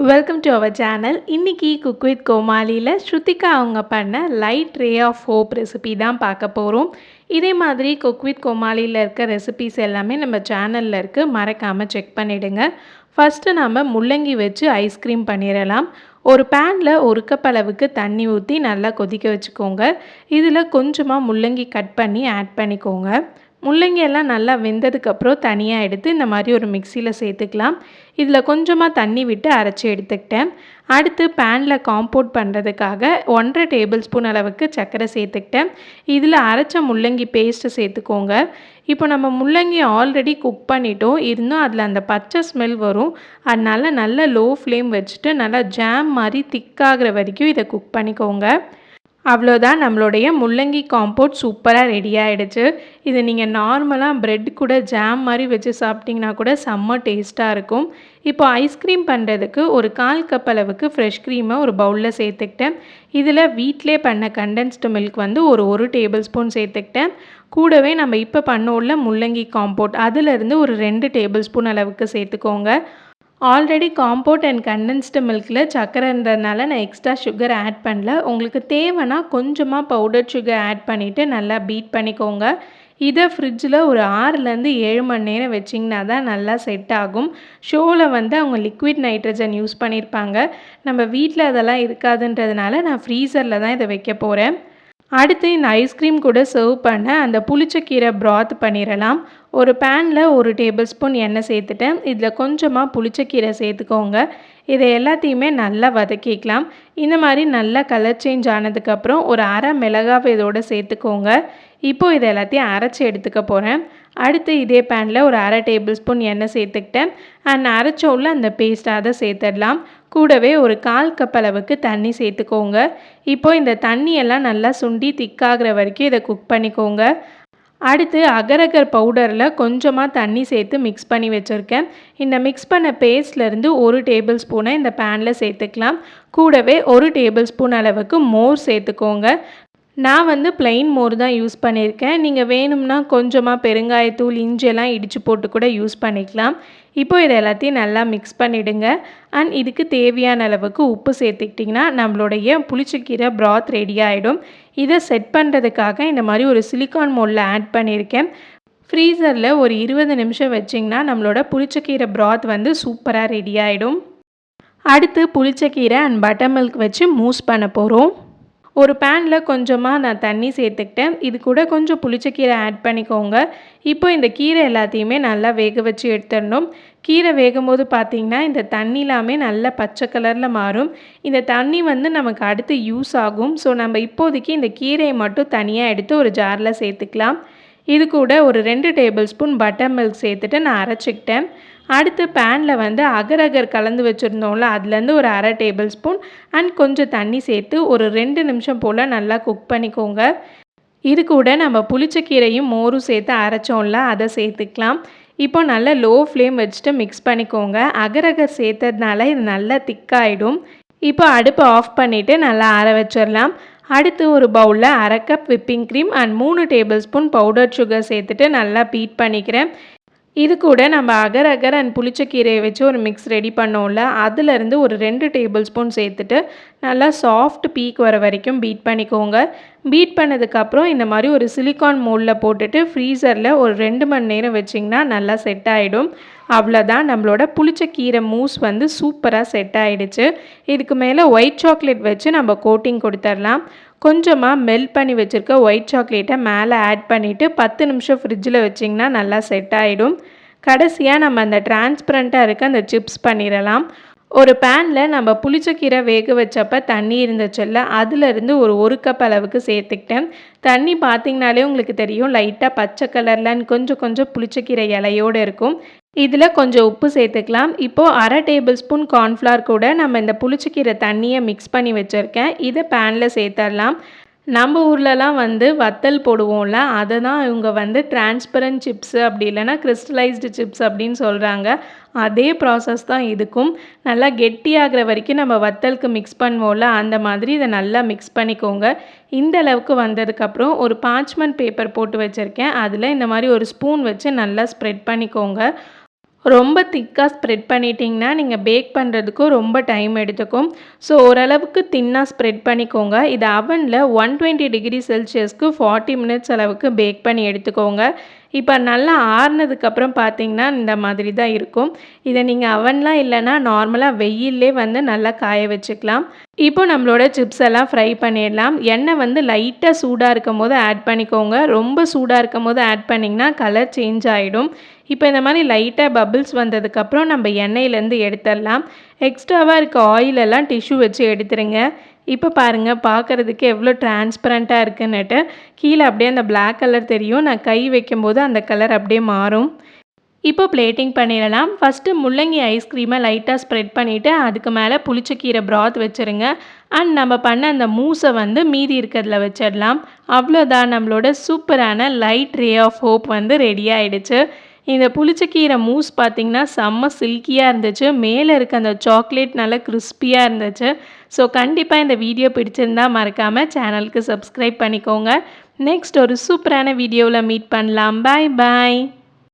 Welcome to our channel. இன்றைக்கி cook with கோமாலியில் ஸ்ருதிகா அவங்க பண்ண light ray of hope recipe தான் பார்க்க போகிறோம். இதே மாதிரி குக் வித் கோமாலியில் இருக்க ரெசிபிஸ் எல்லாமே நம்ம சேனலில் இருக்குது, மறக்காமல் செக் பண்ணிவிடுங்க. ஃபஸ்ட்டு நம்ம முள்ளங்கி வச்சு ஐஸ்கிரீம் பண்ணிடலாம். ஒரு பேனில் ஒரு கப் அளவுக்கு தண்ணி ஊற்றி நல்லா கொதிக்க வச்சுக்கோங்க. இதில் கொஞ்சமாக முள்ளங்கி கட் பண்ணி ஆட் பண்ணிக்கோங்க. முள்ளங்கி எல்லாம் நல்லா வெந்ததுக்கப்புறம் தனியாக எடுத்து இந்த மாதிரி ஒரு மிக்சியில் சேர்த்துக்கலாம். இதில் கொஞ்சமாக தண்ணி விட்டு அரைச்சி எடுத்துக்கிட்டேன். அடுத்து பேனில் காம்போட் பண்ணுறதுக்காக 1.5 டேபிள் ஸ்பூன் அளவுக்கு சர்க்கரை சேர்த்துக்கிட்டேன். இதில் அரைச்ச முள்ளங்கி பேஸ்ட்டு சேர்த்துக்கோங்க. இப்போ நம்ம முள்ளங்கி ஆல்ரெடி குக் பண்ணிட்டோம், இருந்தும் அதில் அந்த பச்சை ஸ்மெல் வரும். அதனால நல்ல லோ ஃப்ளேம் வச்சுட்டு நல்லா ஜாம் மாதிரி திக்காகிற வரைக்கும் இதை குக் பண்ணிக்கோங்க. அவ்வளோதான், நம்மளுடைய முள்ளங்கி காம்போட் சூப்பராக ரெடி ஆகிடுச்சு. இது நீங்கள் நார்மலாக ப்ரெட் கூட ஜாம் மாதிரி வச்சு சாப்பிட்டிங்கன்னா கூட செம்ம டேஸ்ட்டாக இருக்கும். இப்போ ஐஸ்கிரீம் பண்ணுறதுக்கு ஒரு 1/4 கப் அளவுக்கு ஃப்ரெஷ் க்ரீமை ஒரு பவுலில் சேர்த்துக்கிட்டேன். இதில் வீட்டிலே பண்ண கண்டென்ஸ்டு மில்க் வந்து ஒரு டேபிள் ஸ்பூன் சேர்த்துக்கிட்டேன். கூடவே நம்ம இப்போ பண்ணோம்ல முள்ளங்கி காம்போட், அதிலிருந்து ஒரு 2 டேபிள் ஸ்பூன் அளவுக்கு சேர்த்துக்கோங்க. ஆல்ரெடி காம்போட் அண்ட் கண்டென்ஸ்டு மில்கில் சர்க்கரை இருந்ததுனால நான் எக்ஸ்ட்ரா சுகர் ஆட் பண்ணல. உங்களுக்கு தேவைன்னா கொஞ்சமாக பவுடர் சுகர் ஆட் பண்ணிவிட்டு நல்லா பீட் பண்ணிக்கோங்க. இதை ஃப்ரிட்ஜில் ஒரு 6லேருந்து 7 மணி நேரம் வச்சிங்கன்னா தான் நல்லா செட் ஆகும். ஷோவில் வந்து அவங்க லிக்விட் நைட்ரஜன் யூஸ் பண்ணியிருப்பாங்க. நம்ம வீட்டில் அதெல்லாம் இருக்காதுன்றதுனால நான் ஃப்ரீசரில் தான் இதை வைக்க போகிறேன். அடுத்து இந்த ஐஸ்கிரீம் கூட சர்வ் பண்ண அந்த புளிச்ச கீரை broth பண்ணிடலாம். ஒரு பேனில் 1 டேபிள் ஸ்பூன் எண்ணெய் சேர்த்துட்டேன். இதில் கொஞ்சமாக புளிச்சக்கீரை சேர்த்துக்கோங்க. இதை எல்லாத்தையுமே நல்லா வதக்கிக்கலாம். இந்த மாதிரி நல்லா கலர் சேஞ்ச் ஆனதுக்கப்புறம் ஒரு அரை மிளகாவை இதோடு சேர்த்துக்கோங்க. இப்போது இதை எல்லாத்தையும் அரைச்சி எடுத்துக்க போகிறேன். அடுத்து இதே பேனில் ஒரு அரை டேபிள் ஸ்பூன் எண்ணெய் சேர்த்துக்கிட்டேன். அண்ட் அரைச்சோல்ல அந்த பேஸ்ட் அதை சேர்த்துடலாம். கூடவே ஒரு 1/4 கப் அளவுக்கு தண்ணி சேர்த்துக்கோங்க. இப்போது இந்த தண்ணியெல்லாம் நல்லா சுண்டி திக்காகிற வரைக்கும் இதை குக் பண்ணிக்கோங்க. அடுத்து அகரகர் பவுடரில் கொஞ்சமாக தண்ணி சேர்த்து மிக்ஸ் பண்ணி வச்சுருக்கேன். இந்த மிக்ஸ் பண்ண பேஸ்ட்லேருந்து 1 டேபிள் ஸ்பூனை இந்த பேனில் சேர்த்துக்கலாம். கூடவே 1 டேபிள் ஸ்பூன் அளவுக்கு மோர் சேர்த்துக்கோங்க. நான் வந்து பிளெயின் மோர் தான் யூஸ் பண்ணியிருக்கேன். நீங்கள் வேணும்னா கொஞ்சமாக பெருங்காயத்தூள், இஞ்சியெல்லாம் இடித்து போட்டு கூட யூஸ் பண்ணிக்கலாம். இப்போ இதை எல்லாத்தையும் நல்லா மிக்ஸ் பண்ணிவிடுங்க. அண்ட் இதுக்கு தேவையான அளவுக்கு உப்பு சேர்த்துக்கிட்டிங்கன்னா நம்மளுடைய புளிச்சக்கீரை broth ரெடி ஆகிடும். இதை செட் பண்ணுறதுக்காக இந்த மாதிரி ஒரு சிலிக்கான் மோல்டில் ஆட் பண்ணியிருக்கேன். ஃப்ரீசரில் ஒரு 20 நிமிஷம் வச்சிங்கன்னா நம்மளோட புளிச்சக்கீரை broth வந்து சூப்பராக ரெடி ஆகிடும். அடுத்து புளிச்சக்கீரை அண்ட் பட்டர்மில்க் வச்சு மூஸ் பண்ண போகிறோம். ஒரு பேனில் கொஞ்சமாக நான் தண்ணி சேர்த்துக்கிட்டேன். இது கூட கொஞ்சம் புளிச்சக்கீரை ஆட் பண்ணிக்கோங்க. இப்போ இந்த கீரை எல்லாத்தையுமே நல்லா வேக வச்சு எடுத்துடணும். கீரை வேகும்போது பார்த்திங்கன்னா இந்த தண்ணி எல்லாமே நல்லா பச்சை கலரில் மாறும். இந்த தண்ணி வந்து நமக்கு அடுத்து யூஸ் ஆகும். ஸோ நம்ம இப்போதைக்கு இந்த கீரையை மட்டும் தனியாக எடுத்து ஒரு ஜாரில் சேர்த்துக்கலாம். இது கூட ஒரு 2 டேபிள் ஸ்பூன் பட்டர்மில்க் சேர்த்துட்டு நான் அரைச்சிக்கிட்டேன். அடுத்து பேனில் வந்து அகரகர் கலந்து வச்சுருந்தோம்ல, அதுலேருந்து ஒரு அரை டேபிள் ஸ்பூன் அண்ட் கொஞ்சம் தண்ணி சேர்த்து ஒரு 2 நிமிஷம் போல் நல்லா குக் பண்ணிக்கோங்க. இது கூட நம்ம புளிச்சக்கீரையும் மோரும் சேர்த்து அரைச்சோம்ல, அதை சேர்த்துக்கலாம். இப்போ நல்லா லோ ஃப்ளேம் வச்சுட்டு மிக்ஸ் பண்ணிக்கோங்க. அகரகர் சேர்த்ததுனால இது நல்லா திக்காயிடும். இப்போ அடுப்பை ஆஃப் பண்ணிவிட்டு நல்லா ஆற வச்சிடலாம். அடுத்து ஒரு பவுலில் அரை cup whipping cream and 3 table spoon powder sugar சேர்த்துட்டு நல்லா பீட் பண்ணிக்கிறேன். இது கூட நம்ம அகர் அண்ட் புளிச்சக்கீரையை வச்சு ஒரு மிக்ஸ் ரெடி பண்ணோம்ல, அதிலேருந்து ஒரு 2 டேபிள் ஸ்பூன் சேர்த்துட்டு நல்லா சாஃப்ட் பீக் வர வரைக்கும் பீட் பண்ணிக்கோங்க. பீட் பண்ணதுக்கப்புறம் இந்த மாதிரி ஒரு சிலிக்கான் மோல்டில் போட்டுட்டு ஃப்ரீசரில் ஒரு 2 மணி நேரம் வச்சிங்கன்னா நல்லா செட் ஆகிடும். அவ்வளோதான், நம்மளோட புளிச்சக்கீரை மூஸ் வந்து சூப்பராக செட் ஆகிடுச்சு. இதுக்கு மேலே ஒயிட் சாக்லேட் வச்சு நம்ம கோட்டிங் கொடுத்துடலாம். கொஞ்சமாக மெல்ட் பண்ணி வச்சுருக்க ஒயிட் சாக்லேட்டை மேலே ஆட் பண்ணிவிட்டு 10 நிமிஷம் ஃப்ரிட்ஜில் வச்சிங்கன்னா நல்லா செட் ஆகிடும். கடைசியாக நம்ம அந்த டிரான்ஸ்பரண்ட்டாக இருக்க அந்த சிப்ஸ் பண்ணிடலாம். ஒரு பேனில் நம்ம புளிச்சக்கீரை வேக வச்சப்போ தண்ணி இருந்துச்சுல்ல, அதிலிருந்து ஒரு கப் அளவுக்கு சேர்த்துக்கிட்டேன். தண்ணி பார்த்திங்கனாலே உங்களுக்கு தெரியும், லைட்டாக பச்சை கலரில் கொஞ்சம் புளிச்சக்கீரை இலையோடு இருக்கும். இதில் கொஞ்சம் உப்பு சேர்த்துக்கலாம். இப்போது அரை டேபிள் ஸ்பூன் கார்ன்ஃப்ளவர் கூட நம்ம இந்த புளிச்சக்கீரை தண்ணியை மிக்ஸ் பண்ணி வச்சுருக்கேன். இதை பேனில் சேர்த்துடலாம். நம்ம ஊர்லலாம் வந்து வத்தல் போடுவோம்ல, அதை தான் இவங்க வந்து டிரான்ஸ்பரண்ட் சிப்ஸு அப்படி இல்லைனா கிறிஸ்டலைஸ்டு சிப்ஸ் அப்படின்னு சொல்கிறாங்க. அதே ப்ராசஸ் தான் இதுக்கும். நல்லா கெட்டியாகிற வரைக்கும் நம்ம வத்தலுக்கு மிக்ஸ் பண்ணுவோம்ல, அந்த மாதிரி இதை நல்லா மிக்ஸ் பண்ணிக்கோங்க. இந்த அளவுக்கு வந்ததுக்கப்புறம் ஒரு பார்ச்மெண்ட் பேப்பர் போட்டு வச்சுருக்கேன். அதில் இந்த மாதிரி ஒரு ஸ்பூன் வச்சு நல்லா ஸ்ப்ரெட் பண்ணிக்கோங்க. ரொம்ப திக்காக ஸ்ப்ரெட் பண்ணிட்டீங்கன்னா நீங்கள் பேக் பண்ணுறதுக்கும் ரொம்ப டைம் எடுத்துக்கும். ஸோ ஓரளவுக்கு தின்னாக ஸ்ப்ரெட் பண்ணிக்கோங்க. இதை அவனில் 120 டிகிரி செல்சியஸ்க்கு 40 மினிட்ஸ் அளவுக்கு பேக் பண்ணி எடுத்துக்கோங்க. இப்போ நல்லா ஆறுனதுக்கப்புறம் பார்த்தீங்கன்னா இந்த மாதிரி தான் இருக்கும். இதை நீங்கள் அவன்லாம் இல்லைன்னா நார்மலாக வெயிலே வந்து நல்லா காய வச்சுக்கலாம். இப்போ நம்மளோட சிப்ஸ் எல்லாம் ஃப்ரை பண்ணிடலாம். எண்ணெய் வந்து லைட்டாக சூடாக இருக்கும் போது ஆட் பண்ணிக்கோங்க. ரொம்ப சூடாக இருக்கும் போது ஆட் பண்ணிங்கன்னா கலர் சேஞ்ச் ஆகிடும். இப்போ இந்த மாதிரி லைட்டாக பபிள்ஸ் வந்ததுக்கப்புறம் நம்ம எண்ணெயிலேருந்து எடுத்துடலாம். எக்ஸ்ட்ராவாக இருக்க ஆயிலெல்லாம் டிஷ்யூ வச்சு எடுத்துருங்க. இப்போ பாருங்கள், பார்க்குறதுக்கு எவ்வளோ டிரான்ஸ்பரண்ட்டாக இருக்குன்னுட்டு. கீழே அப்படியே அந்த பிளாக் கலர் தெரியும். நான் கை வைக்கும்போது அந்த கலர் அப்படியே மாறும். இப்போ பிளேட்டிங் பண்ணிடலாம். ஃபஸ்ட்டு முள்ளங்கி ஐஸ்கிரீமை லைட்டாக ஸ்ப்ரெட் பண்ணிவிட்டு அதுக்கு மேலே புளிச்சக்கீரை broth வச்சுருங்க. அண்ட் நம்ம பண்ண அந்த மூஸை வந்து மீதி இருக்கிறதுல வச்சிடலாம். அவ்வளோதான், நம்மளோட சூப்பரான லைட் ரே ஆஃப் ஹோப் வந்து ரெடி ஆகிடுச்சு. இந்த புளிச்சக்கீரை மூஸ் பார்த்திங்கன்னா செம்ம சில்கியாக இருந்துச்சு. மேலே இருக்க அந்த சாக்லேட் நல்லா கிறிஸ்பியாக இருந்துச்சு. ஸோ கண்டிப்பாக இந்த வீடியோ பிடிச்சிருந்தா மறக்காமல் சேனலுக்கு சப்ஸ்கிரைப் பண்ணிக்கோங்க. நெக்ஸ்ட் ஒரு சூப்பரான வீடியோவில் மீட் பண்ணலாம். பாய் பாய்.